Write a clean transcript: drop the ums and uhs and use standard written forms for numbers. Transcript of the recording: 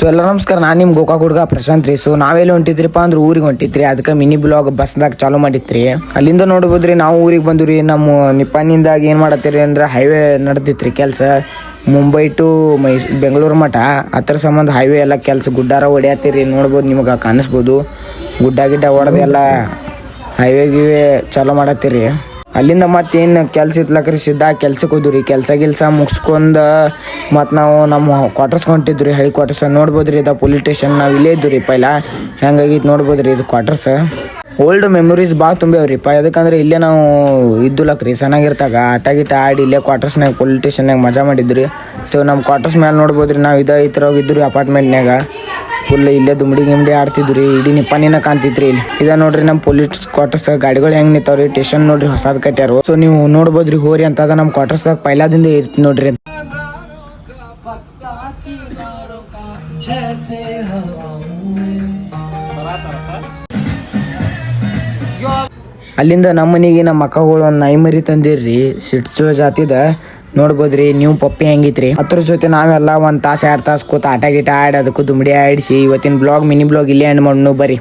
So ಎಲ್ಲ ನಮಸ್ಕಾರ, ನಾನು ನಿಮ್ಮ ಗೋಕಾಕ್ ಹುಡುಗ ಪ್ರಶಾಂತ್ ರೀ. ಸೊ ನಾವೆಲ್ಲಿ ಹೊಂಟಿದ್ರಿಪ್ಪ ಅಂದ್ರೆ ಊರಿಗೆ ಹೊಂಟಿದ್ರಿ. ಅದಕ್ಕೆ ಮಿನಿ ಬ್ಲಾಗ್ ಬಸ್ದಾಗ ಚಾಲೂ ಮಾಡಿತ್ರಿ. ಅಲ್ಲಿಂದ ನೋಡ್ಬೋದ್ರಿ ನಾವು ಊರಿಗೆ ಬಂದ್ರಿ. ನಮ್ಮ ನಿಪ್ಪಾನಿಂದಾಗ ಏನು ಮಾಡತ್ತೀರಿ ಅಂದ್ರೆ ಹೈವೇ ನಡೆದಿತ್ರಿ ಕೆಲಸ. ಮುಂಬೈ ಟು ಬೆಂಗಳೂರು ಮಠ ಅದ್ರ ಸಂಬಂಧ ಹೈವೇ ಎಲ್ಲ ಕೆಲಸ ಗುಡ್ಡಾರ ಹೊಡ್ಯಾತಿರಿ. ನೋಡ್ಬೋದು, ನಿಮಗೆ ಕಾಣಿಸ್ಬೋದು ಗುಡ್ಡ ಗಿಡ್ಡ ಹೊಡೆದು ಎಲ್ಲ ಹೈವೇ ಗಿವೇ ಚಾಲೂ ಮಾಡತ್ತೀರಿ. ಅಲ್ಲಿಂದ ಮತ್ತೇನು ಕೆಲ್ಸ ಇತ್ಲಕ್ರಿ ಸಿದ್ಧ ಕೆಲ್ಸಕ್ಕೆ ಹೋದ್ರಿ. ಕೆಲಸ ಮುಗಿಸ್ಕೊಂಡು ಮತ್ತು ನಾವು ನಮ್ಮ ಕ್ವಾರ್ಟರ್ಸ್ ಹೊಂಟಿದ್ರಿ. ಹಳಿ ಕ್ವಾರ್ಟರ್ಸ್ ನೋಡ್ಬೋದ್ರಿ. ಇದು ಪೊಲೀಸ್ ಸ್ಟೇಷನ್ ನಾವು ಇಲ್ಲೇ ಇದ್ದು ರೀ ಪೈಲ. ಹೆಂಗಾಗಿತ್ತು ನೋಡ್ಬೋದ್ರಿ ಇದು ಕ್ವಾರ್ಟರ್ಸ್. ಓಲ್ಡ್ ಮೆಮೊರೀಸ್ ಭಾಳ ತುಂಬ್ಯಾವ್ರಿಪ್ಪ. ಯಾಕಂದ್ರೆ ಇಲ್ಲೇ ನಾವು ಇದ್ದುಲಕ್ರಿ ಚೆನ್ನಾಗಿರ್ತಾಗ ಆಟ ಗಿಟ ಆಡಿ ಇಲ್ಲೇ ಕ್ವಾರ್ಟರ್ಸ್ನಾಗ ಪೊಲೀಸ್ ಸ್ಟೇಷನ್ನಾಗ ಮಜಾ ಮಾಡಿದ್ರಿ. ಸೊ ನಮ್ಮ ಕ್ವಾರ್ಟರ್ಸ್ ಮೇಲೆ ನೋಡ್ಬೋದ್ರಿ ನಾವು ಈ ಥರ ಹೋಗಿದ್ದು ರೀ ಅಪಾರ್ಟ್ಮೆಂಟ್ನಾಗ. ಫುಲ್ ಇಲ್ಲೇ ದುಮ್ಡಿ ಗಿಮ್ಡಿ ಆಡ್ತಿದ್ರಿ. ಇಡೀ ನಿಪ್ಪಾನಿನ ಕಾಣ್ತಿದ್ರಿ. ಇಲ್ಲಿ ಇದ ನೋಡ್ರಿ ನಮ್ಮ ಪೊಲೀಸ್ ಕ್ವಾರ್ಟರ್ಸ್. ಗಾಡಿಗಳು ಹೆಂಗೆ ನಿಂತಾವ್ರಿ. ಸ್ಟೇಷನ್ ನೋಡ್ರಿ ಹೊಸಾದ್ ಕಟ್ಟ್ಯಾರು. ಸೊ ನೀವು ನೋಡ್ಬೋದ್ರಿ ಹೋರಿ ಅಂತ ಅದ ನಮ್ಮ ಕ್ವಾರ್ಟರ್ಸ್ದಾಗ ಪೈಲಾದಿಂದ ಇರ್ತಿ ನೋಡ್ರಿ. ಅಲ್ಲಿಂದ ನಮ್ಮ ಮನೆಗೆ ನಮ್ಮ ಮಕ್ಕಳು ಒಂದು ನಾಯಿ ಮರಿ ತಂದಿರ್ರಿ. ಸಿಟ್ಸೋ ಜಾತಿದ ನೋಡ್ಬೋದ್ರಿ. ನೀವು ಪಪ್ಪಿ ಹೆಂಗಿತ್ರಿ. ಅದ್ರ ಜೊತೆ ನಾವೆಲ್ಲ 1 ತಾಸು 2 ತಾಸು ಕೂತ ಆಟ ಗಿಟ ಆಡಿ ಅದಕ್ಕೂ ದುಮ್ಡಿ ಆಡಿಸಿ ಇವತ್ತಿನ ಬ್ಲಾಗ್ ಮಿನಿ ಬ್ಲಾಗ್ ಇಲ್ಲೇ ಎಂಡ್ ಮಾಡೋಣ ಬರ್ರಿ.